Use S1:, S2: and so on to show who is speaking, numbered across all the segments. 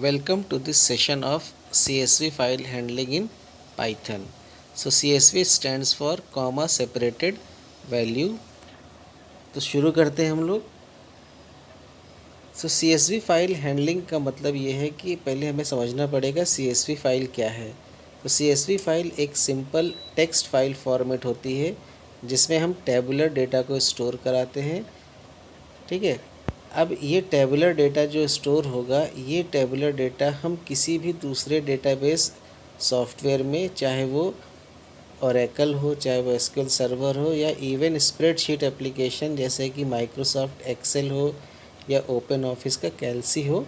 S1: Welcome to this session of CSV file handling in Python. So CSV stands for comma separated value. तो शुरू करते हैं हम लोग। So CSV फाइल हैंडलिंग का मतलब ये है कि पहले हमें समझना पड़ेगा CSV फाइल क्या है। तो CSV फाइल एक सिंपल टेक्स्ट फाइल फॉर्मेट होती है जिसमें हम टेबुलर डेटा को स्टोर कराते हैं। ठीक है, अब ये टेबुलर डेटा जो स्टोर होगा, ये टेबुलर डेटा हम किसी भी दूसरे डेटाबेस सॉफ्टवेयर में, चाहे वो ओरेकल हो, चाहे वो एसक्यूएल सर्वर हो, या इवन स्प्रेडशीट एप्लीकेशन जैसे कि माइक्रोसॉफ्ट एक्सेल हो या ओपन ऑफिस का कैल्सी हो,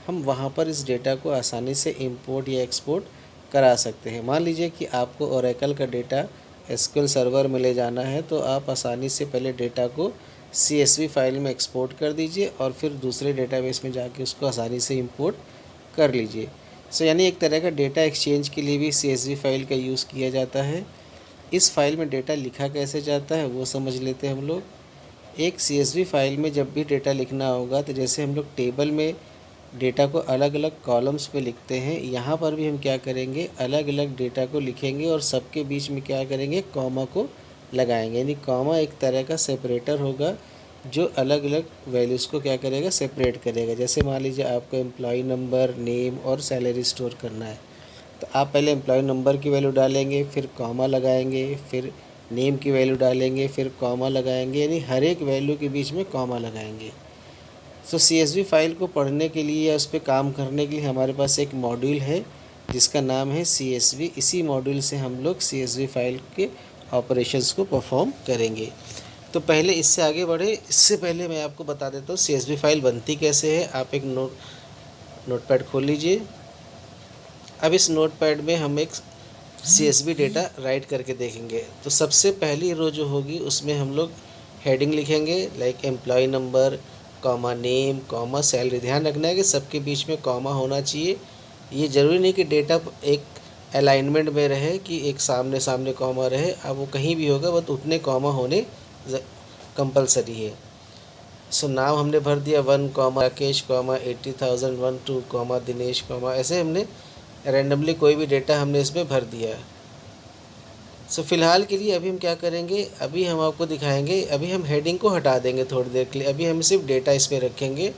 S1: हम वहाँ पर इस डेटा को आसानी से इंपोर्ट या एक्सपोर्ट करा सकते हैं। मान लीजिए कि आपको ओरेकल का डेटा एसक्यूएल सर्वर में ले जाना है, तो आप आसानी से पहले डेटा को CSV फाइल में एक्सपोर्ट कर दीजिए और फिर दूसरे डेटाबेस में जाके उसको आसानी से इंपोर्ट कर लीजिए। सो यानी एक तरह का डेटा एक्सचेंज के लिए भी CSV फाइल का यूज़ किया जाता है। इस फाइल में डेटा लिखा कैसे जाता है वो समझ लेते हैं हम लोग। एक CSV फाइल में जब भी डेटा लिखना होगा, तो जैसे हम लोग टेबल में डेटा को अलग अलग कॉलम्स में लिखते हैं, यहाँ पर भी हम क्या करेंगे, अलग अलग डेटा को लिखेंगे और सबके बीच में क्या करेंगे, कॉमा को लगाएंगे। यानी कॉमा एक तरह का सेपरेटर होगा जो अलग अलग वैल्यूज़ को क्या करेगा, सेपरेट करेगा। जैसे मान लीजिए आपको एम्प्लॉय नंबर, नेम और सैलरी स्टोर करना है, तो आप पहले एम्प्लॉय नंबर की वैल्यू डालेंगे, फिर कॉमा लगाएंगे, फिर नेम की वैल्यू डालेंगे, फिर कॉमा लगाएंगे, यानी हर एक वैल्यू के बीच में कॉमा लगाएंगे। सो CSV फाइल को पढ़ने के लिए या उस पर काम करने के लिए हमारे पास एक मॉड्यूल है जिसका नाम है CSV। इसी मॉड्यूल से हम लोग CSV फाइल के ऑपरेशंस को परफॉर्म करेंगे। तो पहले इससे आगे बढ़े, इससे पहले मैं आपको बता देता हूँ CSV फाइल बनती कैसे है। आप एक नोटपैड खोल लीजिए। अब इस नोटपैड में हम एक CSV डेटा राइट करके देखेंगे। तो सबसे पहली रो जो होगी उसमें हम लोग हेडिंग लिखेंगे, like employ number, comma name, comma salary. ध्यान रखना है कि सबके बीच में कॉमा होना चाहिए। ये ज़रूरी नहीं कि डेटा एक अलाइनमेंट में रहे कि एक सामने सामने कॉमा रहे, अब वो कहीं भी होगा, बस उतने कॉमा होने कंपलसरी है। सो नाम हमने भर दिया 1 comma Rakesh comma 80,000 1 2 comma Dinesh comma, ऐसे हमने रैंडमली कोई भी डेटा हमने इसमें भर दिया। सो फ़िलहाल के लिए अभी हम क्या करेंगे, अभी हम आपको दिखाएंगे, अभी हम हेडिंग को हटा देंगे थोड़ी देर के लिए। अभी हम सिर्फ डेटा इसमें रखेंगे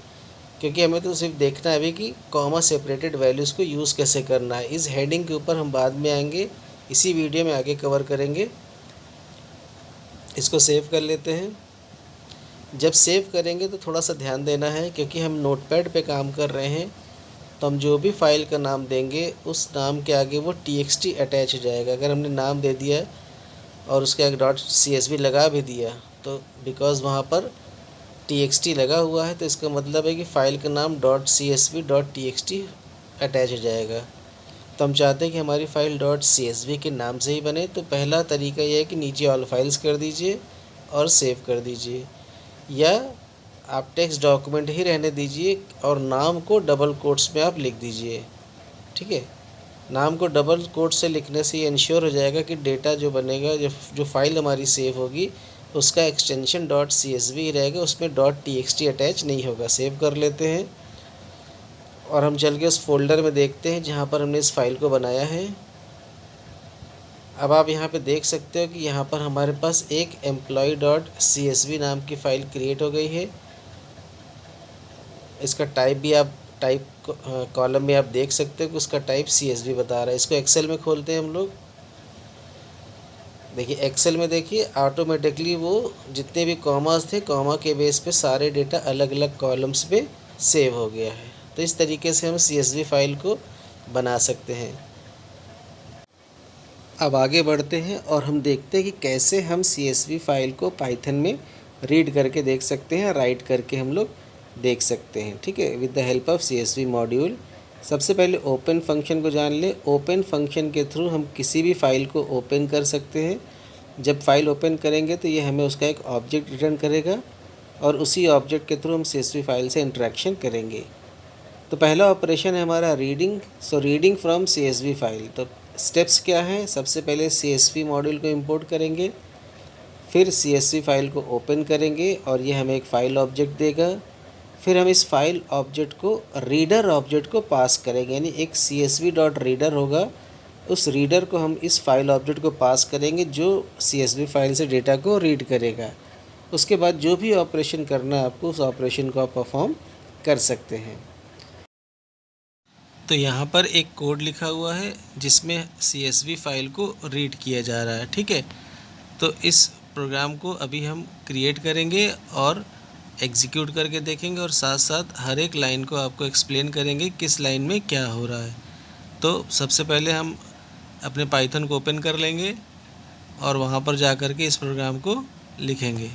S1: क्योंकि हमें तो सिर्फ देखना है अभी कि कॉमा सेपरेटेड वैल्यूज़ को यूज़ कैसे करना है। इस हेडिंग के ऊपर हम बाद में आएंगे, इसी वीडियो में आगे कवर करेंगे। इसको सेव कर लेते हैं। जब सेव करेंगे तो थोड़ा सा ध्यान देना है, क्योंकि हम नोटपैड पे काम कर रहे हैं, तो हम जो भी फाइल का नाम देंगे उस नाम के आगे वो txt अटैच हो जाएगा। अगर हमने नाम दे दिया और उसके आगे .csv लगा भी दिया, तो बिकॉज़ वहाँ पर txt लगा हुआ है, तो इसका मतलब है कि फ़ाइल का नाम .csv .txt अटैच हो जाएगा। तो हम चाहते हैं कि हमारी फ़ाइल .csv के नाम से ही बने। तो पहला तरीका यह है कि नीचे ऑल फाइल्स कर दीजिए और सेव कर दीजिए, या आप टेक्स्ट डॉक्यूमेंट ही रहने दीजिए और नाम को डबल कोट्स में आप लिख दीजिए। ठीक है, नाम को डबल कोट से लिखने से ये इंश्योर हो जाएगा कि डेटा जो बनेगा, जो फाइल हमारी सेव होगी, उसका एक्सटेंशन .csv ही रहेगा, उसमें .txt अटैच नहीं होगा। सेव कर लेते हैं और हम चल के उस फोल्डर में देखते हैं जहाँ पर हमने इस फाइल को बनाया है। अब आप यहाँ पे देख सकते हो कि यहाँ पर हमारे पास एक employee.csv नाम की फ़ाइल क्रिएट हो गई है। इसका टाइप भी आप कॉलम में आप देख सकते हो कि उसका टाइप CSV बता रहा है। इसको एक्सेल में खोलते हैं हम लोग। देखिए एक्सेल में, देखिए ऑटोमेटिकली वो जितने भी कॉमास थे, कॉमा के बेस पे सारे डेटा अलग अलग कॉलम्स में सेव हो गया है। तो इस तरीके से हम CSV फाइल को बना सकते हैं। अब आगे बढ़ते हैं और हम देखते हैं कि कैसे हम CSV फाइल को पाइथन में रीड करके देख सकते हैं, राइट करके हम लोग देख सकते हैं। ठीक है, with the help of CSV module. सबसे पहले ओपन फंक्शन को जान ले। ओपन फंक्शन के थ्रू हम किसी भी फाइल को ओपन कर सकते हैं। जब फाइल ओपन करेंगे तो ये हमें उसका एक ऑब्जेक्ट रिटर्न करेगा और उसी ऑब्जेक्ट के थ्रू हम CSV फाइल से इंटरेक्शन करेंगे। तो पहला ऑपरेशन है हमारा reading. So reading from CSV file. तो स्टेप्स क्या हैं, सबसे पहले CSV मॉड्यूल को इंपोर्ट करेंगे, फिर CSV फाइल को ओपन करेंगे और ये हमें एक फ़ाइल ऑब्जेक्ट देगा। फिर हम इस फाइल ऑब्जेक्ट को रीडर ऑब्जेक्ट को पास करेंगे, यानी एक csv.reader होगा, उस रीडर को हम इस फाइल ऑब्जेक्ट को पास करेंगे जो CSV फाइल से डेटा को रीड करेगा। उसके बाद जो भी ऑपरेशन करना है आपको, उस ऑपरेशन को आप परफॉर्म कर सकते हैं। तो यहाँ पर एक कोड लिखा हुआ है जिसमें CSV फाइल को रीड किया जा रहा है, ठीक है। तो इस प्रोग्राम को अभी हम क्रिएट करेंगे और एग्जीक्यूट करके देखेंगे और साथ साथ हर एक लाइन को आपको एक्सप्लेन करेंगे किस लाइन में क्या हो रहा है। तो सबसे पहले हम अपने पाइथन को ओपन कर लेंगे और वहाँ पर जा कर के इस प्रोग्राम को लिखेंगे।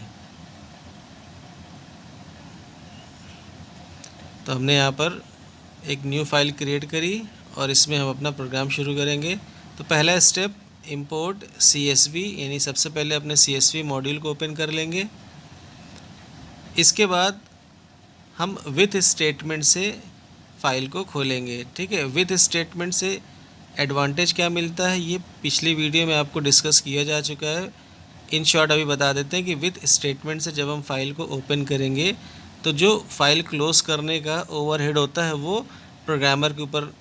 S1: तो हमने यहाँ पर एक न्यू फाइल क्रिएट करी और इसमें हम अपना प्रोग्राम शुरू करेंगे। तो पहला स्टेप इंपोर्ट CSV, यानी सबसे पहले अपने CSV मॉड्यूल को ओपन कर लेंगे। इसके बाद हम विथ स्टेटमेंट से फ़ाइल को खोलेंगे, ठीक है। विथ स्टेटमेंट से एडवांटेज क्या मिलता है ये पिछली वीडियो में आपको डिस्कस किया जा चुका है। इन शॉर्ट अभी बता देते हैं कि विथ स्टेटमेंट से जब हम फाइल को ओपन करेंगे तो जो फाइल क्लोज़ करने का ओवरहेड होता है वो प्रोग्रामर के ऊपर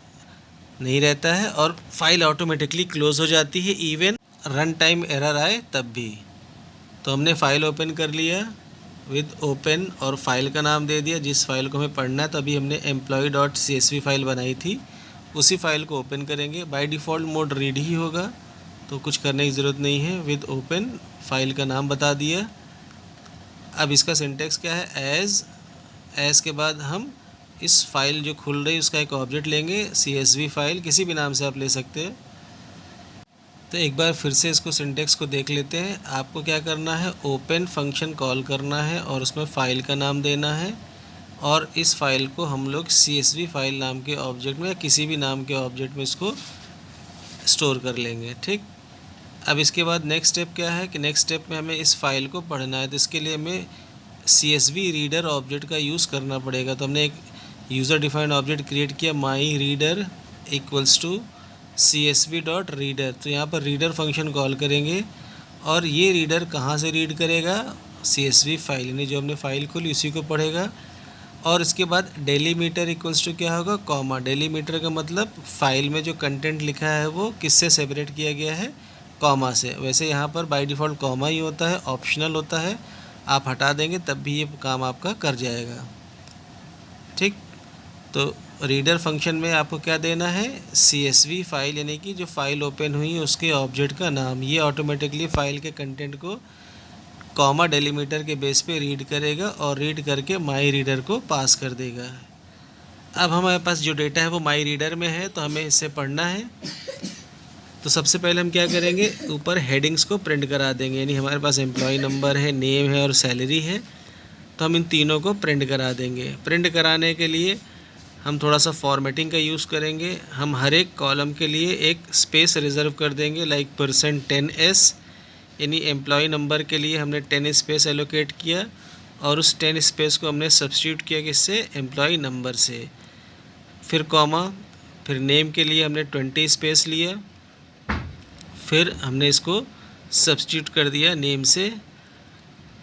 S1: नहीं रहता है और फाइल ऑटोमेटिकली क्लोज़ हो जाती है, इवन रन टाइम एरर आए तब भी। तो हमने फ़ाइल ओपन कर लिया विद ओपन और फाइल का नाम दे दिया जिस फाइल को हमें पढ़ना है। तभी हमने employee.csv फाइल बनाई थी, उसी फाइल को ओपन करेंगे। बाय डिफ़ॉल्ट मोड रीड ही होगा तो कुछ करने की ज़रूरत नहीं है। विद ओपन फाइल का नाम बता दिया। अब इसका सिंटेक्स क्या है, एज़ के बाद हम इस फाइल जो खुल रही है उसका एक ऑब्जेक्ट लेंगे, CSV फाइल, किसी भी नाम से आप ले सकते हैं। तो एक बार फिर से इसको सिंटेक्स को देख लेते हैं। आपको क्या करना है, ओपन फंक्शन कॉल करना है और उसमें फ़ाइल का नाम देना है और इस फाइल को हम लोग CSV फाइल नाम के ऑब्जेक्ट में या किसी भी नाम के ऑब्जेक्ट में इसको स्टोर कर लेंगे, ठीक। अब इसके बाद नेक्स्ट स्टेप क्या है कि नेक्स्ट स्टेप में हमें इस फाइल को पढ़ना है। तो इसके लिए हमें CSV रीडर ऑब्जेक्ट का यूज़ करना पड़ेगा। तो हमने एक यूज़र डिफाइंड ऑब्जेक्ट क्रिएट किया, माई रीडर इक्वल्स टू CSV.reader। तो यहाँ पर रीडर फंक्शन कॉल करेंगे और ये रीडर कहाँ से रीड करेगा, CSV फाइल, यानी जो हमने फ़ाइल खोली उसी को पढ़ेगा। और इसके बाद डेलीमीटर इक्वल्स टू क्या होगा, कॉमा। डेलीमीटर का मतलब फ़ाइल में जो कंटेंट लिखा है वो किससे सेपरेट किया गया है, कॉमा से। वैसे यहाँ पर बाय डिफ़ॉल्ट कॉमा ही होता है, ऑप्शनल होता है, आप हटा देंगे तब भी ये काम आपका कर जाएगा, ठीक। तो रीडर फंक्शन में आपको क्या देना है, CSV फाइल, यानी कि जो फाइल ओपन हुई है उसके ऑब्जेक्ट का नाम। ये ऑटोमेटिकली फ़ाइल के कंटेंट को कॉमा डेलीमीटर के बेस पे रीड करेगा और रीड करके माई रीडर को पास कर देगा। अब हमारे पास जो डेटा है वो माई रीडर में है तो हमें इससे पढ़ना है। तो सबसे पहले हम क्या करेंगे, ऊपर हेडिंग्स को प्रिंट करा देंगे, यानी हमारे पास एम्प्लॉय नंबर है, नेम है और सैलरी है। तो हम इन तीनों को प्रिंट करा देंगे। प्रिंट कराने के लिए हम थोड़ा सा फॉर्मेटिंग का यूज़ करेंगे। हम हर एक कॉलम के लिए एक स्पेस रिज़र्व कर देंगे, लाइक %10s, यानी एम्प्लॉय नंबर के लिए हमने 10 स्पेस एलोकेट किया और उस 10 स्पेस को हमने सब्स्टिट्यूट किया किससे, एम्प्लॉय नंबर से। फिर कॉमा, फिर नेम के लिए हमने 20 स्पेस लिया, फिर हमने इसको सब्स्टिट्यूट कर दिया नेम से,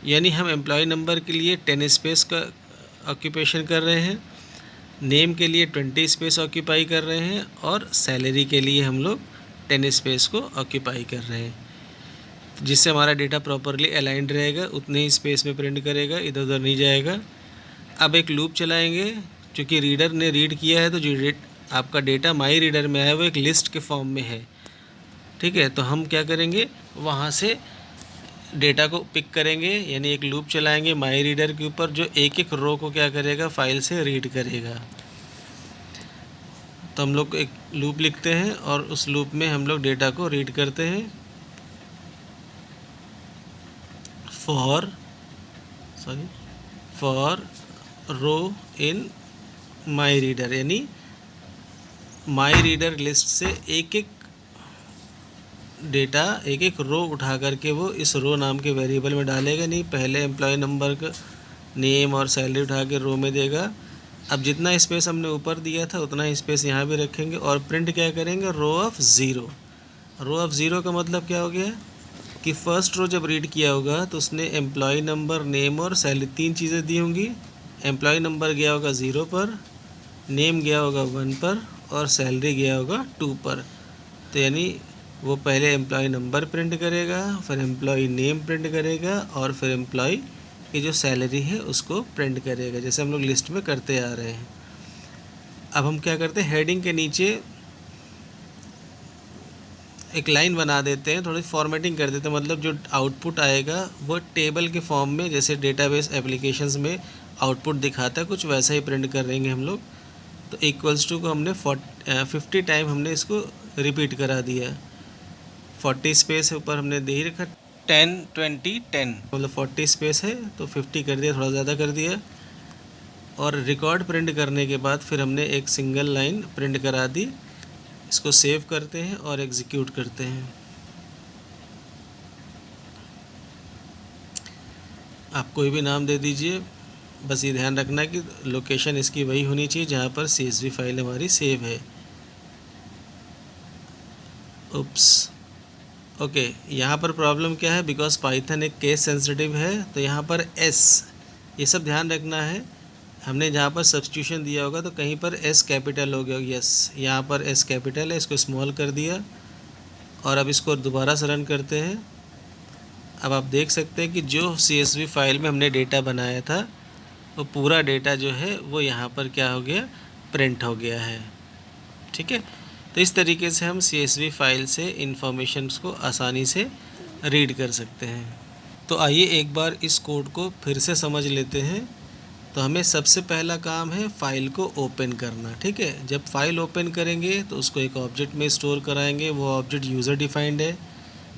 S1: यानी हम एम्प्लॉय नंबर के लिए 10 स्पेस का ऑक्यूपेशन कर रहे हैं, नेम के लिए 20 स्पेस ऑक्यूपाई कर रहे हैं और सैलरी के लिए हम लोग 10 स्पेस को ऑक्यूपाई कर रहे हैं, जिससे हमारा डेटा प्रॉपरली अलाइंड रहेगा, उतने ही स्पेस में प्रिंट करेगा, इधर उधर नहीं जाएगा। अब एक लूप चलाएंगे, क्योंकि रीडर ने रीड किया है तो जो आपका डेटा माई रीडर में है वो एक लिस्ट के फॉर्म में है, ठीक है। तो हम क्या करेंगे, वहाँ से डेटा को पिक करेंगे, यानी एक लूप चलाएंगे माई रीडर के ऊपर जो एक एक रो को क्या करेगा, फाइल से रीड करेगा। तो हम लोग एक लूप लिखते हैं और उस लूप में हम लोग डेटा को रीड करते हैं। For row in my reader, यानी माई रीडर लिस्ट से एक एक डेटा, एक एक रो उठा करके वो इस रो नाम के वेरिएबल में डालेगा। नहीं, पहले एम्प्लॉय नंबर का नेम और सैलरी उठा के रो में देगा। अब जितना स्पेस हमने ऊपर दिया था उतना ही स्पेस यहाँ भी रखेंगे और प्रिंट क्या करेंगे, row of zero. Row of zero का मतलब क्या हो गया कि फ़र्स्ट रो जब रीड किया होगा तो उसने एम्प्लॉय नंबर, नेम और सैलरी 3 चीज़ें दी होंगी एम्प्लॉय नंबर गया होगा 0 पर, नेम गया होगा 1 पर और सैलरी गया होगा 2 पर। तो यानी वो पहले एम्प्लॉय नंबर प्रिंट करेगा, फिर एम्प्लॉय नेम प्रिंट करेगा और फिर एम्प्लॉय की जो सैलरी है उसको प्रिंट करेगा, जैसे हम लोग लिस्ट में करते आ रहे हैं। अब हम क्या करते हैं, हेडिंग के नीचे एक लाइन बना देते हैं, थोड़ी फॉर्मेटिंग कर देते हैं, मतलब जो आउटपुट आएगा वो टेबल के फॉर्म में, जैसे डेटाबेस एप्लीकेशंस में आउटपुट दिखाता है कुछ वैसा ही प्रिंट कर देंगे हम लोग। तो इक्वल्स टू को हमने 50 टाइम हमने इसको रिपीट करा दिया। 40 स्पेस है ऊपर हमने दे ही रखा, 10 20 10 मतलब 40 स्पेस है तो 50 कर दिया, थोड़ा ज़्यादा कर दिया। और रिकॉर्ड प्रिंट करने के बाद फिर हमने एक सिंगल लाइन प्रिंट करा दी। इसको सेव करते हैं और एग्जीक्यूट करते हैं। आप कोई भी नाम दे दीजिए, बस ये ध्यान रखना कि लोकेशन इसकी वही होनी चाहिए जहाँ पर CSV फाइल हमारी सेव है। उप्स, ओके, यहाँ पर प्रॉब्लम क्या है, बिकॉज पाइथन एक केस सेंसिटिव है, तो यहाँ पर S, ये सब ध्यान रखना है। हमने जहाँ पर सब्स्टिट्यूशन दिया होगा तो कहीं पर S कैपिटल हो गया, यस यहाँ पर S कैपिटल है, इसको स्मॉल कर दिया। और अब इसको दोबारा से रन करते हैं। अब आप देख सकते हैं कि जो CSV फाइल में हमने डेटा बनाया था वो पूरा डेटा जो है वो यहाँ पर क्या हो गया, प्रिंट हो गया है। ठीक है, तो इस तरीके से हम CSV फाइल से इंफॉर्मेशंस को आसानी से रीड कर सकते हैं। तो आइए एक बार इस कोड को फिर से समझ लेते हैं। तो हमें सबसे पहला काम है फाइल को ओपन करना। ठीक है, जब फाइल ओपन करेंगे तो उसको एक ऑब्जेक्ट में स्टोर कराएंगे, वो ऑब्जेक्ट यूज़र डिफाइंड है।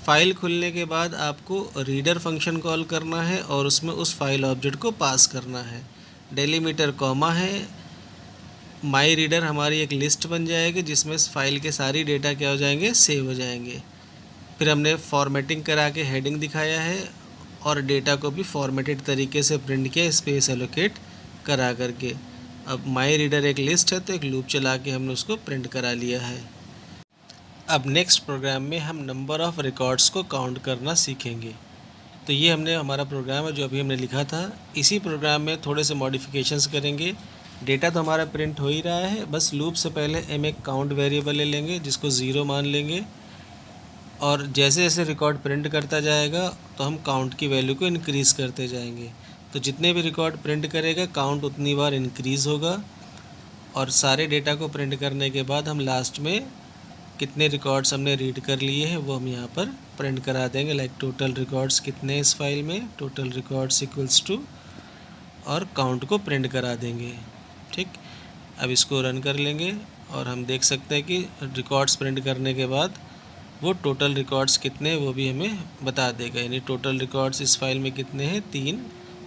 S1: फाइल खुलने के बाद आपको रीडर फंक्शन कॉल करना है और उसमें उस फाइल ऑब्जेक्ट को पास करना है। डेलीमीटर कॉमा है, माई रीडर हमारी एक लिस्ट बन जाएगी जिसमें इस फाइल के सारी डेटा क्या हो जाएंगे, सेव हो जाएंगे। फिर हमने फॉर्मेटिंग करा के हेडिंग दिखाया है और डेटा को भी फॉर्मेटेड तरीके से प्रिंट किया, स्पेस एलोकेट करा करके। अब माई रीडर एक लिस्ट है तो एक लूप चला के हमने उसको प्रिंट करा लिया है। अब नेक्स्ट प्रोग्राम में हम नंबर ऑफ़ रिकॉर्ड्स को काउंट करना सीखेंगे। तो ये हमने हमारा प्रोग्राम है जो अभी हमने लिखा था। इसी प्रोग्राम में थोड़े से मॉडिफिकेशंस करेंगे। डेटा तो हमारा प्रिंट हो ही रहा है, बस लूप से पहले हम एक काउंट वेरिएबल ले लेंगे जिसको 0 मान लेंगे और जैसे जैसे रिकॉर्ड प्रिंट करता जाएगा तो हम काउंट की वैल्यू को इंक्रीज़ करते जाएंगे। तो जितने भी रिकॉर्ड प्रिंट करेगा काउंट उतनी बार इंक्रीज़ होगा और सारे डेटा को प्रिंट करने के बाद हम लास्ट में कितने रिकॉर्ड्स हमने रीड कर लिए हैं वो हम यहाँ पर प्रिंट करा देंगे। लाइक टोटल रिकॉर्ड्स कितने इस फाइल में, टोटल रिकॉर्ड्स इक्वल्स टू और काउंट को प्रिंट करा देंगे। ठीक, अब इसको रन कर लेंगे और हम देख सकते हैं कि रिकॉर्ड्स प्रिंट करने के बाद वो टोटल रिकॉर्ड्स कितने हैं वो भी हमें बता देगा। यानी टोटल रिकॉर्ड्स इस फाइल में कितने हैं, 3,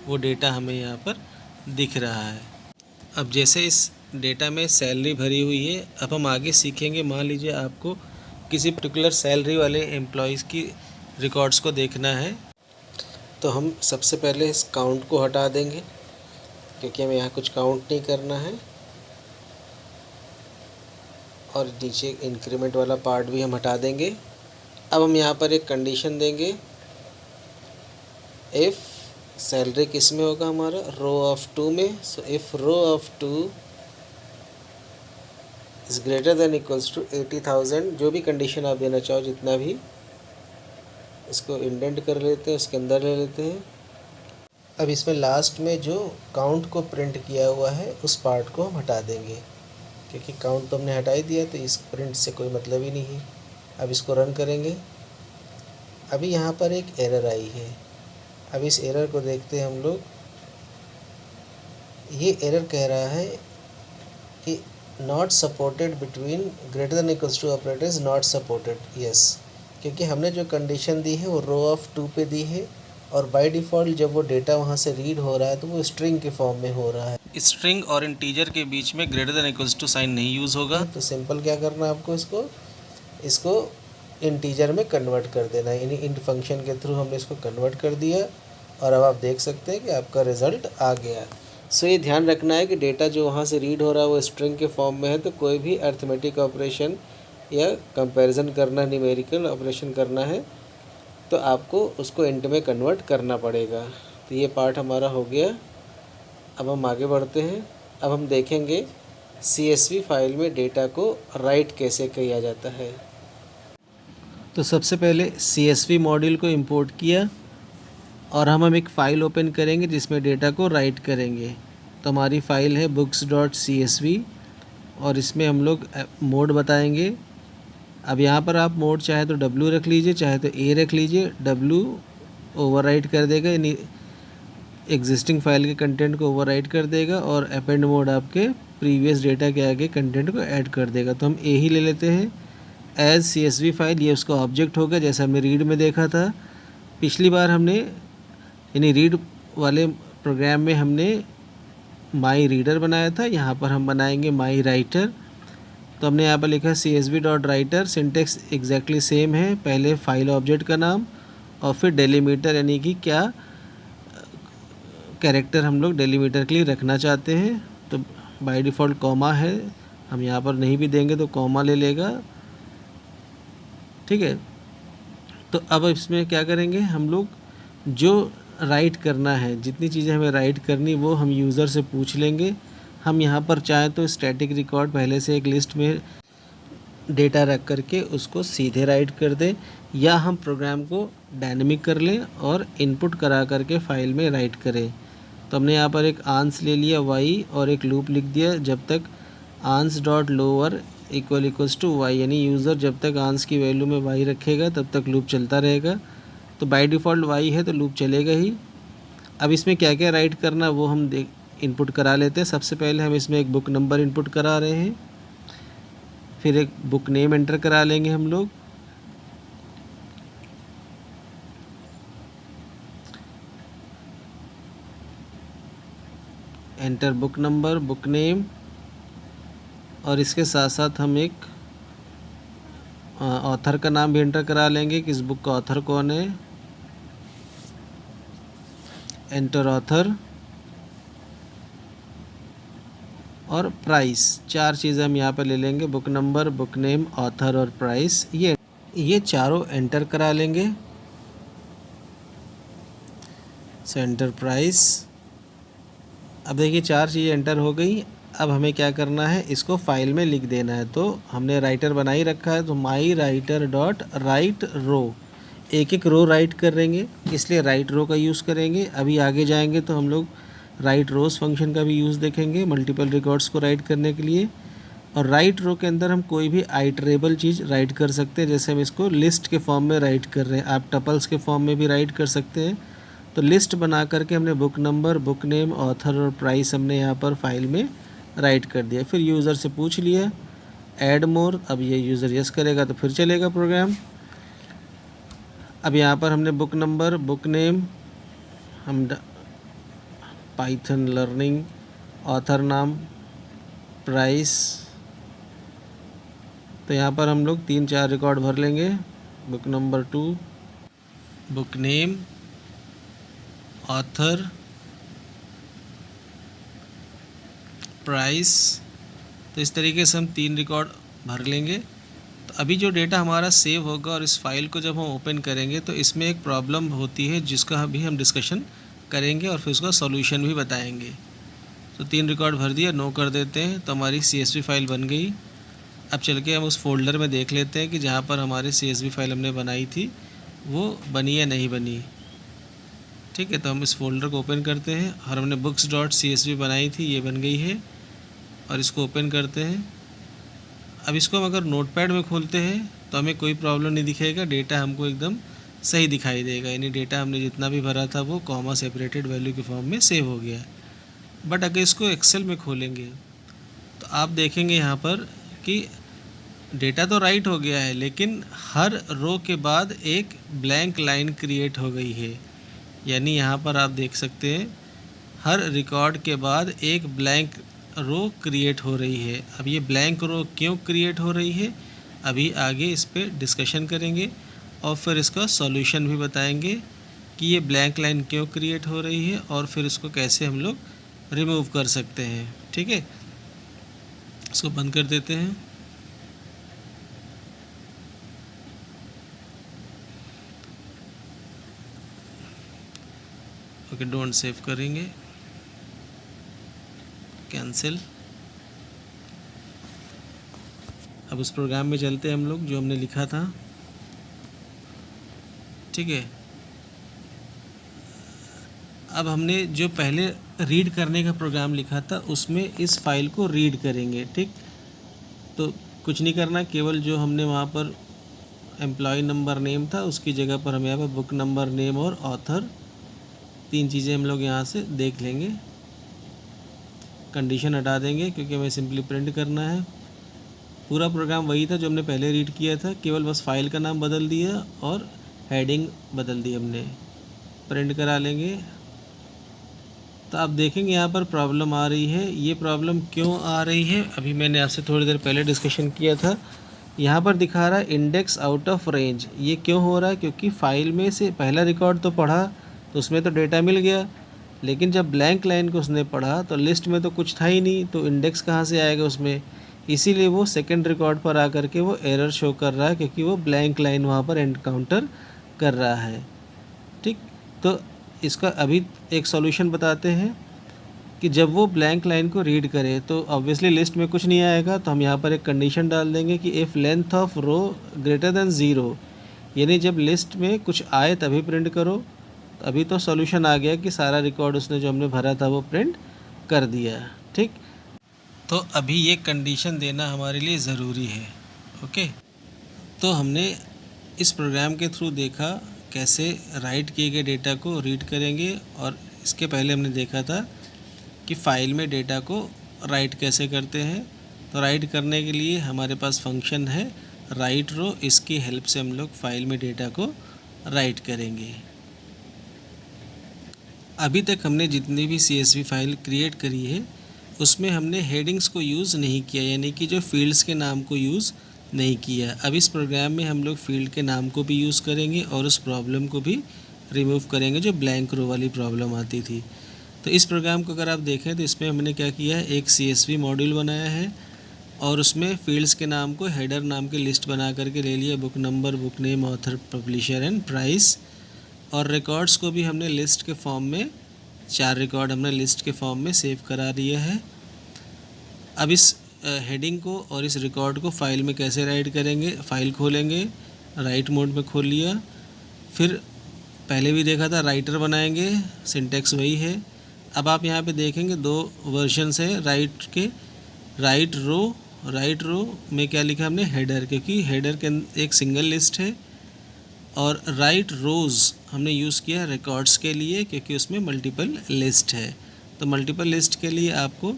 S1: वो डेटा हमें यहाँ पर दिख रहा है। अब जैसे इस डेटा में सैलरी भरी हुई है, अब हम आगे सीखेंगे। मान लीजिए आपको किसी पर्टिकुलर सैलरी वाले एम्प्लॉयज़ की रिकॉर्ड्स को देखना है, तो हम सबसे पहले इस काउंट को हटा देंगे क्योंकि हमें यहाँ कुछ काउंट नहीं करना है। और नीचे इंक्रीमेंट वाला पार्ट भी हम हटा देंगे। अब हम यहाँ पर एक कंडीशन देंगे, इफ़ सैलरी किस में होगा हमारा, रो ऑफ 2 में। So if row of 2 is greater than equals to 80,000, जो भी कंडीशन आप देना चाहो, जितना भी, इसको इंडेंट कर लेते हैं, उसके अंदर ले लेते हैं। अब इसमें लास्ट में जो काउंट को प्रिंट किया हुआ है उस पार्ट को हम हटा देंगे क्योंकि काउंट तो हमने हटा ही दिया, तो इस प्रिंट से कोई मतलब ही नहीं है। अब इसको रन करेंगे। अभी यहाँ पर एक एरर आई है। अब इस एरर को देखते हैं हम लोग। ये एरर कह रहा है कि not supported between greater than equals to operator is not supported. Yes, क्योंकि हमने जो कंडीशन दी है वो रो ऑफ 2 पे दी है और बाय डिफ़ॉल्ट जब वो डेटा वहाँ से रीड हो रहा है तो वो स्ट्रिंग के फॉर्म में हो रहा है। स्ट्रिंग और इंटीजर के बीच में greater than equals to sign नहीं यूज़ होगा। तो सिंपल क्या करना है आपको, इसको इंटीजर में कन्वर्ट कर देना है। यानी इंट फंक्शन के थ्रू हमने इसको कन्वर्ट कर दिया और अब आप देख सकते हैं कि आपका रिज़ल्ट आ गया। सो ये ध्यान रखना है कि डेटा जो वहाँ से रीड हो रहा है वो स्ट्रिंग के फॉर्म में है, तो कोई भी अर्थमेटिक ऑपरेशन या कंपैरिजन करना, न्यूमेरिकल ऑपरेशन करना है तो आपको उसको इंट में कन्वर्ट करना पड़ेगा। तो ये पार्ट हमारा हो गया। अब हम आगे बढ़ते हैं। अब हम देखेंगे CSV फाइल में डेटा को राइट कैसे किया जाता है। तो सबसे पहले CSV मॉड्यूल को इंपोर्ट किया और हम एक फ़ाइल ओपन करेंगे जिसमें डेटा को राइट करेंगे। तो हमारी फ़ाइल है books.csv और इसमें हम लोग मोड बताएंगे। अब यहाँ पर आप मोड चाहे तो W रख लीजिए, चाहे तो A रख लीजिए। W ओवरराइट कर देगा, यानी एग्जिस्टिंग फाइल के कंटेंट को ओवरराइट कर देगा, और अपेंड मोड आपके प्रीवियस डेटा के आगे कंटेंट को ऐड कर देगा। तो हम A ही ले लेते हैं। एज CSV फाइल, ये उसका ऑब्जेक्ट होगा, जैसे हमने रीड में देखा था। पिछली बार हमने यानी रीड वाले प्रोग्राम में हमने माई रीडर बनाया था, यहाँ पर हम बनाएंगे माई राइटर। तो हमने यहाँ पर लिखा CSV.writer, सिंटेक्स एग्जैक्टली सेम है, पहले फाइल ऑब्जेक्ट का नाम और फिर डेलीमीटर, यानी कि क्या कैरेक्टर हम लोग डेलीमीटर के लिए रखना चाहते हैं। तो बाय डिफ़ॉल्ट कॉमा है, हम यहाँ पर नहीं भी देंगे तो कॉमा ले लेगा, ठीक है। तो अब इसमें क्या करेंगे, हम लोग जो राइट करना है, जितनी चीज़ें हमें राइट करनी वो हम यूज़र से पूछ लेंगे। हम यहाँ पर चाहें तो स्टैटिक रिकॉर्ड पहले से एक लिस्ट में डेटा रख करके उसको सीधे राइट कर दें, या हम प्रोग्राम को डायनेमिक कर लें और इनपुट करा करके फ़ाइल में राइट करें। तो हमने यहाँ पर एक आंस ले लिया y और एक लूप लिख दिया, जब तक ans dot lower equals to y, यानी यूज़र जब तक आंस की वैल्यू में y रखेगा तब तक लूप चलता रहेगा। तो बाय डिफ़ॉल्ट y है तो लूप चलेगा ही। अब इसमें क्या क्या राइट करना वो हम इनपुट करा लेते हैं। सबसे पहले हम इसमें एक बुक नंबर इनपुट करा रहे हैं, फिर एक बुक नेम एंटर करा लेंगे हम लोग, enter book number, book name, और इसके साथ साथ हम एक ऑथर का नाम भी एंटर करा लेंगे कि इस बुक का ऑथर कौन है, एंटर ऑथर, और प्राइस। चार चीज़ें हम यहाँ पर ले लेंगे, book number, book name, author और प्राइस। ये चारों एंटर करा लेंगे। सो एंटर प्राइस। अब देखिए चार चीज़ें एंटर हो गई। अब हमें क्या करना है, इसको फाइल में लिख देना है। तो हमने राइटर बना ही रखा है, तो माई राइटर डॉट राइट रो, एक एक रो राइट करेंगे, इसलिए राइट रो का यूज़ करेंगे। अभी आगे जाएंगे तो हम लोग राइट रोज़ फंक्शन का भी यूज़ देखेंगे मल्टीपल रिकॉर्ड्स को राइट करने के लिए। और राइट रो के अंदर हम कोई भी आइटरेबल चीज़ राइट कर सकते हैं, जैसे हम इसको लिस्ट के फॉर्म में राइट कर रहे हैं, आप टपल्स के फॉर्म में भी राइट कर सकते हैं। तो लिस्ट बना करके हमने book number, book name, author और प्राइस हमने यहाँ पर फाइल में राइट कर दिया। फिर यूज़र से पूछ लिया ऐड मोर, अब ये यूज़र यस करेगा तो फिर चलेगा प्रोग्राम। अब यहाँ पर हमने बुक नंबर, बुक नेम, हम पाइथन लर्निंग, ऑथर नाम, प्राइस, तो यहाँ पर हम लोग 3-4 रिकॉर्ड भर लेंगे, book number 2, book name, author, price. तो इस तरीके से हम 3 रिकॉर्ड भर लेंगे। तो अभी जो डेटा हमारा सेव होगा और इस फाइल को जब हम ओपन करेंगे तो इसमें एक प्रॉब्लम होती है जिसका अभी हम डिस्कशन करेंगे और फिर उसका सॉल्यूशन भी बताएंगे। तो 3 रिकॉर्ड भर दिया, नो कर देते हैं, तो हमारी CSV फाइल बन गई। अब चल के हम उस फोल्डर में देख लेते हैं कि जहाँ पर हमारी CSV फाइल हमने बनाई थी वो बनी या नहीं बनी। ठीक है, तो हम इस फोल्डर को ओपन करते हैं और हमने books.csv बनाई थी, ये बन गई है, और इसको ओपन करते हैं। अब इसको हम अगर नोटपैड में खोलते हैं तो हमें कोई प्रॉब्लम नहीं दिखेगा, डेटा हमको एकदम सही दिखाई देगा, यानी डेटा हमने जितना भी भरा था वो कॉमा सेपरेटेड वैल्यू के फॉर्म में सेव हो गया। बट अगर इसको एक्सेल में खोलेंगे तो आप देखेंगे यहाँ पर कि डेटा तो राइट हो गया है, लेकिन हर रो के बाद एक ब्लैंक लाइन क्रिएट हो गई है। यानी यहाँ पर आप देख सकते हैं हर रिकॉर्ड के बाद एक ब्लैंक रो क्रिएट हो रही है। अब ये ब्लैंक रो क्यों क्रिएट हो रही है, अभी आगे इस पर डिस्कशन करेंगे और फिर इसका सॉल्यूशन भी बताएंगे कि ये ब्लैंक लाइन क्यों क्रिएट हो रही है और फिर इसको कैसे हम लोग रिमूव कर सकते हैं। ठीक है, इसको बंद कर देते हैं। ओके, डोंट सेव करेंगे। कैंसिल। अब उस प्रोग्राम में चलते हैं हम लोग जो हमने लिखा था, ठीक है। अब हमने जो पहले रीड करने का प्रोग्राम लिखा था उसमें इस फाइल को रीड करेंगे, ठीक। तो कुछ नहीं करना, केवल जो हमने वहाँ पर एम्प्लॉय नंबर नेम था उसकी जगह पर हम यहाँ पर बुक नंबर नेम और ऑथर, 3 चीज़ें हम लोग यहाँ से देख लेंगे। कंडीशन हटा देंगे क्योंकि हमें सिंपली प्रिंट करना है। पूरा प्रोग्राम वही था जो हमने पहले रीड किया था, केवल बस फाइल का नाम बदल दिया और हेडिंग बदल दी हमने। प्रिंट करा लेंगे तो आप देखेंगे यहाँ पर प्रॉब्लम आ रही है। ये प्रॉब्लम क्यों आ रही है अभी मैंने आपसे थोड़ी देर पहले डिस्कशन किया था। यहाँ पर दिखा रहा है इंडेक्स आउट ऑफ रेंज। ये क्यों हो रहा है? क्योंकि फ़ाइल में से पहला रिकॉर्ड तो पढ़ा तो उसमें तो डेटा मिल गया, लेकिन जब ब्लैंक लाइन को उसने पढ़ा तो लिस्ट में तो कुछ था ही नहीं, तो इंडेक्स कहाँ से आएगा उसमें। इसीलिए वो सेकंड रिकॉर्ड पर आकर के वो एरर शो कर रहा है, क्योंकि वो ब्लैंक लाइन वहाँ पर एनकाउंटर कर रहा है, ठीक। तो इसका अभी एक सॉल्यूशन बताते हैं कि जब वो ब्लैंक लाइन को रीड करे तो ऑब्वियसली लिस्ट में कुछ नहीं आएगा। तो हम यहाँ पर एक कंडीशन डाल देंगे कि if length of row greater than 0, यानी जब लिस्ट में कुछ आए तभी प्रिंट करो। तो अभी तो सॉल्यूशन आ गया कि सारा रिकॉर्ड उसने जो हमने भरा था वो प्रिंट कर दिया, ठीक। तो अभी ये कंडीशन देना हमारे लिए ज़रूरी है, ओके। तो हमने इस प्रोग्राम के थ्रू देखा कैसे राइट किए गए डेटा को रीड करेंगे, और इसके पहले हमने देखा था कि फ़ाइल में डेटा को राइट कैसे करते हैं। तो राइट करने के लिए हमारे पास फंक्शन है राइट रो, इसकी हेल्प से हम लोग फ़ाइल में डेटा को राइट करेंगे। अभी तक हमने जितनी भी CSV फाइल क्रिएट करी है उसमें हमने हेडिंग्स को यूज़ नहीं किया, यानी कि जो फील्ड्स के नाम को यूज़ नहीं किया। अब इस प्रोग्राम में हम लोग फील्ड के नाम को भी यूज़ करेंगे और उस प्रॉब्लम को भी रिमूव करेंगे जो ब्लैंक रो वाली प्रॉब्लम आती थी। तो इस प्रोग्राम को अगर आप देखें तो इसमें हमने क्या किया है, एक CSV मॉड्यूल बनाया है और उसमें फील्ड्स के नाम को हेडर नाम की लिस्ट बना करके ले लिया, book number, book name, author, publisher and price. और रिकॉर्ड्स को भी हमने लिस्ट के फॉर्म में 4 रिकॉर्ड हमने लिस्ट के फॉर्म में सेव करा दिया है। अब इस हेडिंग को और इस रिकॉर्ड को फाइल में कैसे राइट करेंगे, फाइल खोलेंगे, राइट मोड में खोल लिया, फिर पहले भी देखा था राइटर बनाएंगे, सिंटैक्स वही है। अब आप यहाँ पे देखेंगे 2 वर्जन्स है राइट के। राइट रो में क्या लिखा हमने, हेडर, क्योंकि हेडर के एक सिंगल लिस्ट है। और राइट रोज़ हमने यूज़ किया रिकॉर्ड्स के लिए क्योंकि उसमें मल्टीपल लिस्ट है। तो मल्टीपल लिस्ट के लिए आपको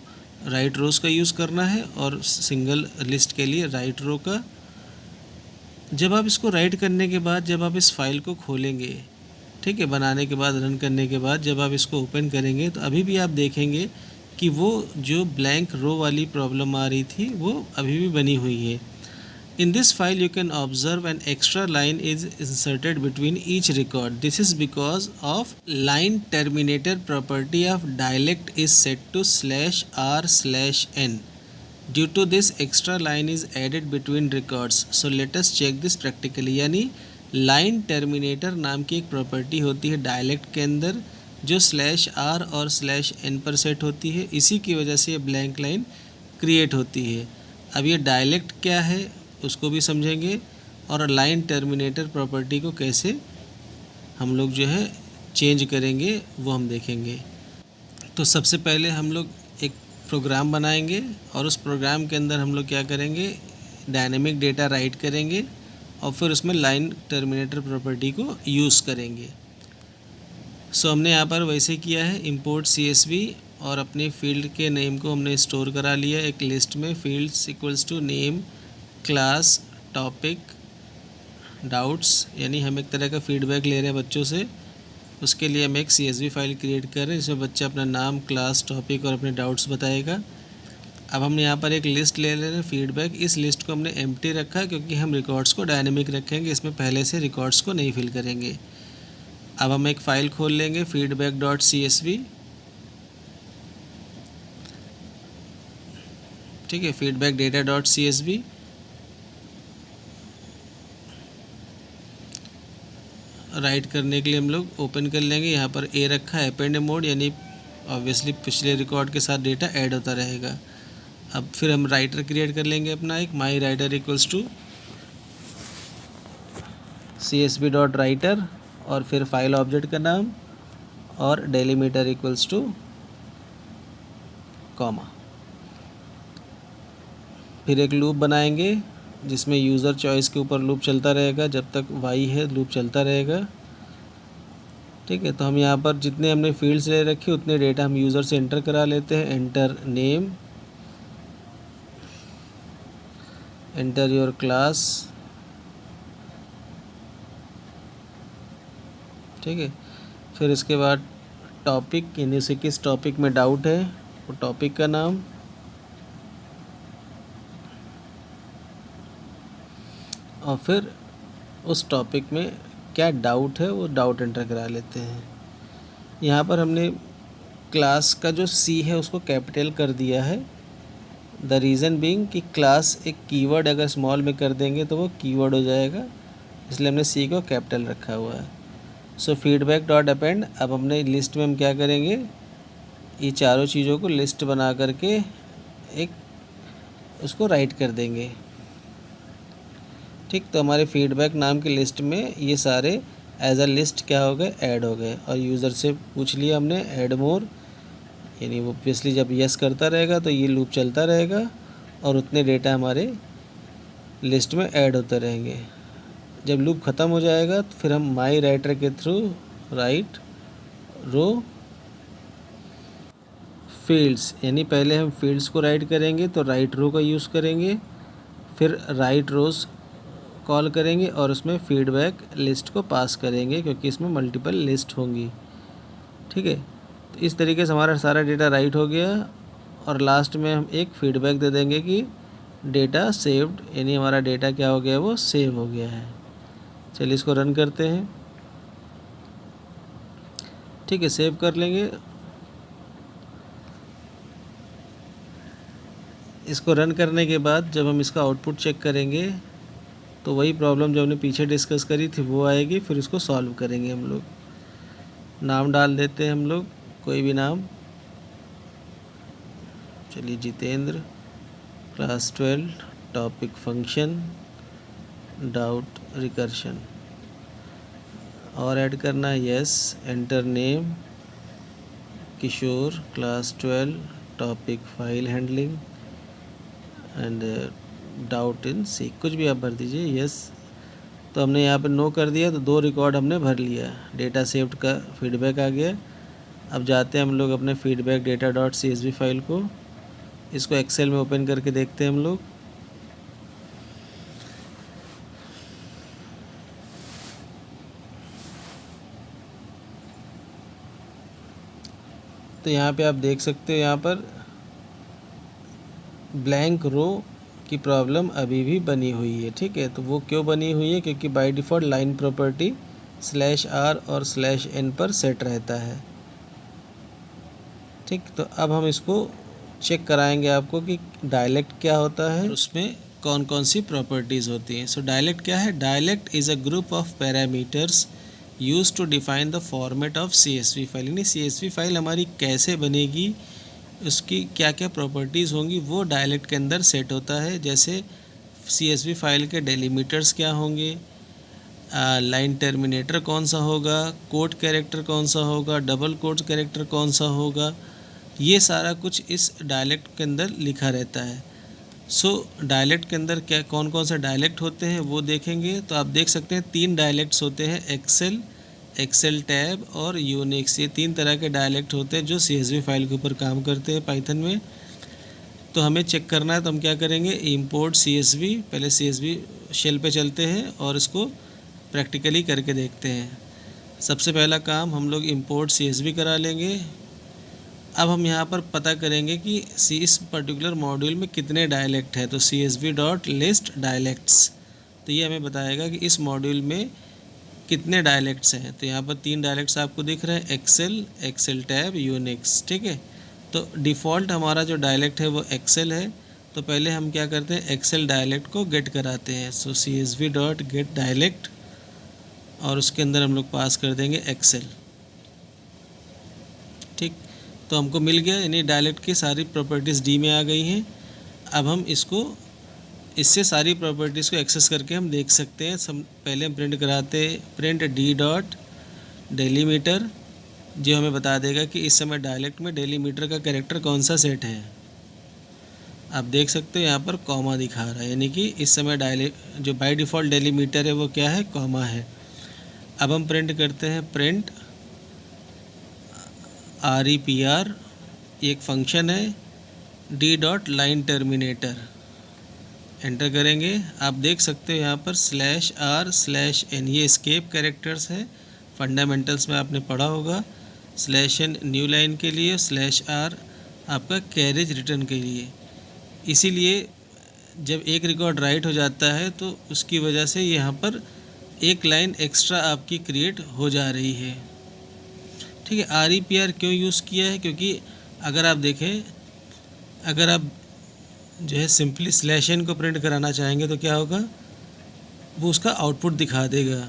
S1: राइट रोज़ का यूज़ करना है और सिंगल लिस्ट के लिए राइट रो का। जब आप इसको राइट करने के बाद जब आप इस फाइल को खोलेंगे, ठीक है, बनाने के बाद रन करने के बाद जब आप इसको ओपन करेंगे तो अभी भी आप देखेंगे कि वो जो ब्लैंक रो वाली प्रॉब्लम आ रही थी वो अभी भी बनी हुई है। In this file you can observe an extra line is inserted between each record. This is because of line terminator property of dialect is set to /r/n. Due to this extra line is added between records. So let us check this practically. यानी line terminator नाम की एक property होती है dialect के अंदर जो /r और /n पर सेट होती है। इसी की वजह से ये ब्लैंक लाइन क्रिएट होती है। अब ये डायलेक्ट क्या है उसको भी समझेंगे और लाइन टर्मिनेटर प्रॉपर्टी को कैसे हम लोग जो है चेंज करेंगे वो हम देखेंगे। तो सबसे पहले हम लोग एक प्रोग्राम बनाएंगे और उस प्रोग्राम के अंदर हम लोग क्या करेंगे, डायनेमिक डेटा राइट करेंगे और फिर उसमें लाइन टर्मिनेटर प्रॉपर्टी को यूज़ करेंगे। सो हमने यहाँ पर वैसे किया है, इंपोर्ट CSV और अपने फील्ड के नेम को हमने स्टोर करा लिया एक लिस्ट में। Fields equals to name, class, topic, doubts, यानी हम एक तरह का फीडबैक ले रहे हैं बच्चों से। उसके लिए हम एक CSV फाइल क्रिएट कर रहे हैं जिसमें बच्चा अपना नाम, क्लास, टॉपिक और अपने डाउट्स बताएगा। अब हम यहाँ पर एक लिस्ट ले रहे हैं फीडबैक। इस लिस्ट को हमने एम्प्टी रखा क्योंकि हम रिकॉर्ड्स को डायनेमिक रखेंगे, इसमें पहले से रिकॉर्ड्स को नहीं फिल करेंगे। अब हम एक फ़ाइल खोल लेंगे feedback.csv, ठीक है, feedback data.csv। राइट करने के लिए हम लोग ओपन कर लेंगे, यहाँ पर ए रखा है अपेंड मोड, यानी ऑब्वियसली पिछले रिकॉर्ड के साथ डेटा ऐड होता रहेगा। अब फिर हम राइटर क्रिएट कर लेंगे अपना एक, माई राइटर इक्वल्स टू csv.writer और फिर फाइल ऑब्जेक्ट का नाम और डेलीमीटर इक्वल्स टू कॉमा। फिर एक लूप बनाएंगे जिसमें यूज़र चॉइस के ऊपर लूप चलता रहेगा, जब तक y है लूप चलता रहेगा। ठीक है, तो हम यहाँ पर जितने हमने फील्ड्स ले रखे उतने डेटा हम यूज़र से एंटर करा लेते हैं। Enter name, enter your class. ठीक है, फिर इसके बाद टॉपिक, यानी उसे किस टॉपिक में डाउट है वो टॉपिक का नाम, और फिर उस टॉपिक में क्या डाउट है वो डाउट एंटर करा लेते हैं। यहाँ पर हमने क्लास का जो सी है उसको कैपिटल कर दिया है। द रीज़न बीइंग कि क्लास एक कीवर्ड अगर स्मॉल में कर देंगे तो वो कीवर्ड हो जाएगा, इसलिए हमने सी को कैपिटल रखा हुआ है। सो फीडबैक डॉट अपेंड, अब अपने लिस्ट में हम क्या करेंगे, ये चारों चीज़ों को लिस्ट बना करके एक उसको राइट कर देंगे। ठीक, तो हमारे फीडबैक नाम की लिस्ट में ये सारे एज अ लिस्ट क्या हो गए, ऐड हो गए। और यूज़र से पूछ लिया हमने ऐड मोर, यानी वो ऑब्वियसली जब यस करता रहेगा तो ये लूप चलता रहेगा और उतने डेटा हमारे लिस्ट में ऐड होते रहेंगे। जब लूप ख़त्म हो जाएगा तो फिर हम माई राइटर के थ्रू राइट रो फील्ड्स, यानी पहले हम फील्ड्स को राइट करेंगे तो राइट रो का यूज़ करेंगे, फिर राइट रोज़ कॉल करेंगे और उसमें फीडबैक लिस्ट को पास करेंगे क्योंकि इसमें मल्टीपल लिस्ट होंगी। ठीक है, तो इस तरीके से हमारा सारा डेटा राइट हो गया और लास्ट में हम एक फीडबैक दे देंगे कि डेटा सेव्ड, यानी हमारा डेटा क्या हो गया, वो सेव हो गया है। चलिए इसको रन करते हैं। ठीक है, सेव कर लेंगे। इसको रन करने के बाद जब हम इसका आउटपुट चेक करेंगे तो वही प्रॉब्लम जो हमने पीछे डिस्कस करी थी वो आएगी, फिर उसको सॉल्व करेंगे हम लोग। नाम डाल देते हैं हम लोग, कोई भी नाम, चलिए Jitendra, class 12, topic function, doubt recursion, और ऐड करना है yes, enter name Kishore, class 12, topic file handling and doubt in C, कुछ भी आप भर दीजिए, यस। तो हमने यहाँ पे नो कर दिया तो 2 रिकॉर्ड हमने भर लिया, डेटा सेव्ड का फीडबैक आ गया। अब जाते हैं हम लोग अपने feedback data dot CSV file को, इसको एक्सेल में ओपन करके देखते हैं हम लोग। तो यहाँ पे आप देख सकते हो, यहाँ पर ब्लैंक रो की प्रॉब्लम अभी भी बनी हुई है। ठीक है, तो वो क्यों बनी हुई है, क्योंकि by default line property /r और /n पर सेट रहता है। ठीक, तो अब हम इसको चेक कराएंगे आपको कि डायलेक्ट क्या होता है, उसमें कौन कौन सी प्रॉपर्टीज़ होती हैं। सो डायलेक्ट क्या है, dialect is a group of parameters use to define the format of CSV file, यानी CSV फाइल हमारी कैसे बनेगी, उसकी क्या क्या प्रॉपर्टीज़ होंगी वो डायलेक्ट के अंदर सेट होता है। जैसे CSV फाइल के डेलीमीटर्स क्या होंगे, लाइन टर्मिनेटर कौन सा होगा, कोट कैरेक्टर कौन सा होगा, डबल कोट कैरेक्टर कौन सा होगा, ये सारा कुछ इस डायलेक्ट के अंदर लिखा रहता है। सो डायलेक्ट के अंदर क्या कौन कौन से डायलेक्ट होते हैं वो देखेंगे। तो आप देख सकते हैं 3 डायलेक्ट्स होते हैं, एक्सेल टैब और यूनिक्स, ये 3 तरह के डायलेक्ट होते हैं जो CSV फाइल के ऊपर काम करते हैं पाइथन में। तो हमें चेक करना है तो हम क्या करेंगे, इंपोर्ट CSV, पहले CSV शेल पे चलते हैं और इसको प्रैक्टिकली करके देखते हैं। सबसे पहला काम हम लोग इंपोर्ट CSV करा लेंगे। अब हम यहाँ पर पता करेंगे कि इस पर्टिकुलर मॉड्यूल में कितने डायलेक्ट है, तो CSV डॉट लिस्ट डायलेक्ट्स, तो ये हमें बताएगा कि इस मॉड्यूल में कितने डायलेक्ट्स हैं। तो यहाँ पर 3 डायलेक्ट्स आपको दिख रहे हैं, एक्सेल टैब, यूनिक्स। ठीक है, तो डिफ़ॉल्ट हमारा जो डायलेक्ट है वो एक्सेल है, तो पहले हम क्या करते हैं, एक्सेल डायलेक्ट को गेट कराते हैं। सो CSV डॉट गेट डायलेक्ट और उसके अंदर हम लोग पास कर देंगे एक्सेल। ठीक,
S2: तो हमको मिल गया, यानी डायलेक्ट की सारी प्रॉपर्टीज़ डी में आ गई हैं। अब हम इससे सारी प्रॉपर्टीज़ को एक्सेस करके हम देख सकते हैं। पहले हम प्रिंट कराते, प्रिंट डी डॉट डेलीमीटर, जो हमें बता देगा कि इस समय डायलेक्ट में डेलीमीटर का कैरेक्टर कौन सा सेट है। आप देख सकते हो यहाँ पर कॉमा दिखा रहा है, यानी कि इस समय जो बाय डिफ़ॉल्ट डेलीमीटर है वो क्या है, कॉमा है। अब हम प्रिंट करते हैं प्रिंट REPR, एक फंक्शन है, D dot line terminator, enter करेंगे। आप देख सकते हो यहाँ पर /R/N, ये एस्केप कैरेक्टर्स है, फंडामेंटल्स में आपने पढ़ा होगा। /N न्यू लाइन के लिए, /R आपका कैरेज रिटर्न के लिए। इसीलिए जब एक रिकॉर्ड राइट हो जाता है तो उसकी वजह से यहाँ पर एक लाइन एक्स्ट्रा आपकी क्रिएट हो जा रही है। ठीक है, REPR क्यों यूज़ किया है, क्योंकि अगर आप देखें, अगर आप जो है सिंपली /N को प्रिंट कराना चाहेंगे तो क्या होगा, वो उसका आउटपुट दिखा देगा।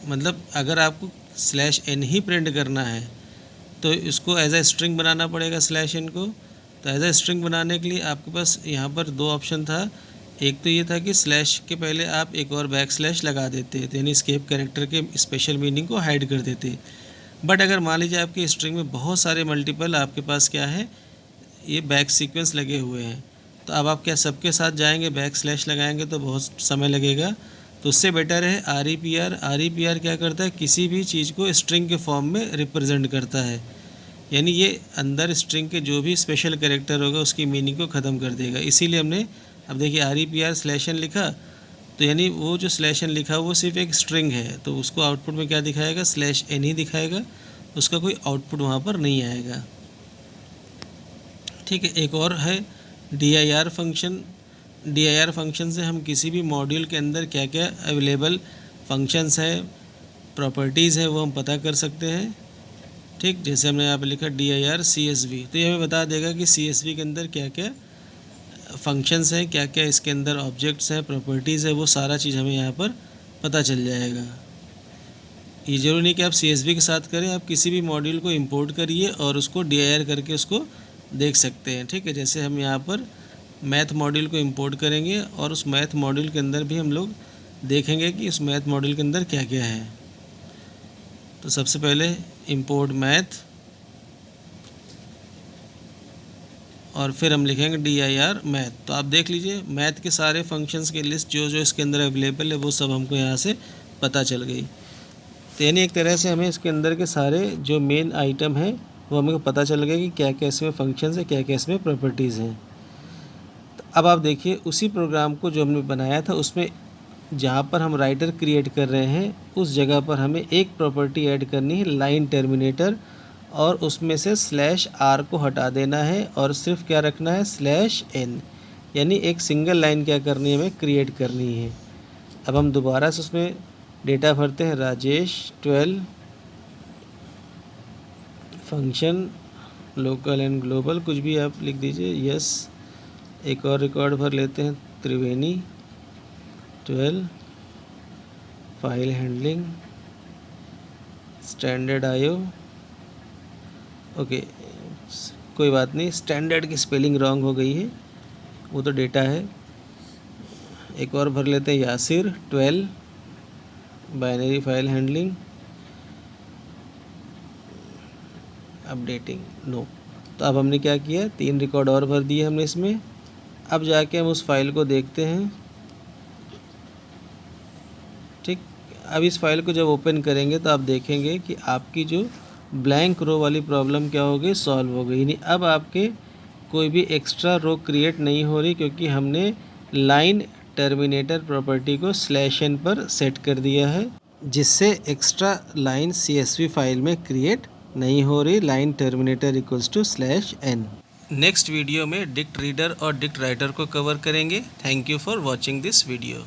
S2: मतलब अगर आपको /N ही प्रिंट करना है तो इसको एज ए स्ट्रिंग बनाना पड़ेगा /N को। तो एज ए स्ट्रिंग बनाने के लिए आपके पास यहाँ पर दो ऑप्शन था। एक तो ये था कि स्लैश के पहले आप एक और / लगा देते, तो यानी एस्केप कैरेक्टर के स्पेशल मीनिंग को हाइड कर देते। बट अगर मान लीजिए आपकी स्ट्रिंग में बहुत सारे मल्टीपल आपके पास क्या है, ये बैक सीक्वेंस लगे हुए हैं, तो अब आप क्या सबके साथ जाएंगे / लगाएंगे तो बहुत समय लगेगा। तो उससे बेटर है REPR क्या करता है, किसी भी चीज़ को स्ट्रिंग के फॉर्म में रिप्रेजेंट करता है, यानी ये अंदर स्ट्रिंग के जो भी स्पेशल कैरेक्टर होगा उसकी मीनिंग को ख़त्म कर देगा। इसीलिए हमने अब देखिए REPR /N लिखा, तो यानी वो जो /N लिखा वो सिर्फ एक स्ट्रिंग है, तो उसको आउटपुट में क्या दिखाएगा, /N ही दिखाएगा, उसका कोई आउटपुट वहाँ पर नहीं आएगा। ठीक है, एक और है dir फंक्शन। dir फंक्शन से हम किसी भी मॉड्यूल के अंदर क्या क्या अवेलेबल फंक्शंस हैं, प्रॉपर्टीज़ है, वो हम पता कर सकते हैं। ठीक, जैसे हमने यहाँ पे लिखा dir CSV, तो ये हमें बता देगा कि CSV के अंदर क्या क्या फंक्शंस हैं, क्या क्या इसके अंदर ऑब्जेक्ट्स हैं, प्रॉपर्टीज़ है, वो सारा चीज़ हमें यहाँ पर पता चल जाएगा। ये ज़रूरी नहीं कि आप CSV के साथ करें, आप किसी भी मॉड्यूल को इंपोर्ट करिए और उसको dir करके उसको देख सकते हैं। ठीक है, जैसे हम यहाँ पर मैथ मॉड्यूल को इंपोर्ट करेंगे और उस मैथ मॉड्यूल के अंदर भी हम लोग देखेंगे कि उस मैथ मॉड्यूल के अंदर क्या क्या है। तो सबसे पहले इंपोर्ट मैथ, और फिर हम लिखेंगे dir मैथ। तो आप देख लीजिए मैथ के सारे फंक्शंस की लिस्ट जो जो इसके अंदर अवेलेबल है वो सब हमको यहाँ से पता चल गई। तो यानी एक तरह से हमें इसके अंदर के सारे जो मेन आइटम हैं वो हमें पता चल गया कि क्या क्या इसमें फंक्शंस है, क्या क्या इसमें प्रॉपर्टीज़ हैं। तो अब आप देखिए उसी प्रोग्राम को जो हमने बनाया था उसमें जहाँ पर हम राइटर क्रिएट कर रहे हैं उस जगह पर हमें एक प्रॉपर्टी ऐड करनी है, लाइन टर्मिनेटर, और उसमें से /R को हटा देना है और सिर्फ क्या रखना है, /N, यानी एक सिंगल लाइन क्या करनी है, हमें क्रिएट करनी है। अब हम दोबारा से उसमें डेटा भरते हैं, Rajesh 12, function local and global, कुछ भी आप लिख दीजिए, यस। एक और रिकॉर्ड भर लेते हैं, त्रिवेणी 12, file handling, standard IO, okay कोई बात नहीं, स्टैंडर्ड की स्पेलिंग रॉन्ग हो गई है, वो तो डेटा है। एक और भर लेते हैं, Yasir 12, binary file handling, updating no. तो अब हमने क्या किया, 3 रिकॉर्ड और भर दिए हमने इसमें। अब जाके हम उस फाइल को देखते हैं। ठीक, अब इस फाइल को जब ओपन करेंगे तो आप देखेंगे कि आपकी जो ब्लैंक रो वाली प्रॉब्लम क्या हो गई, सॉल्व हो गई। यानी अब आपके कोई भी एक्स्ट्रा रो क्रिएट नहीं हो रही, क्योंकि हमने लाइन टर्मिनेटर प्रॉपर्टी को /N पर सेट कर दिया है, जिससे एक्स्ट्रा लाइन CSV फाइल में क्रिएट नहीं हो रही। Line terminator equals to /N। Next video में डिक्ट रीडर और डिक्ट राइटर को कवर करेंगे। Thank you for watching this video.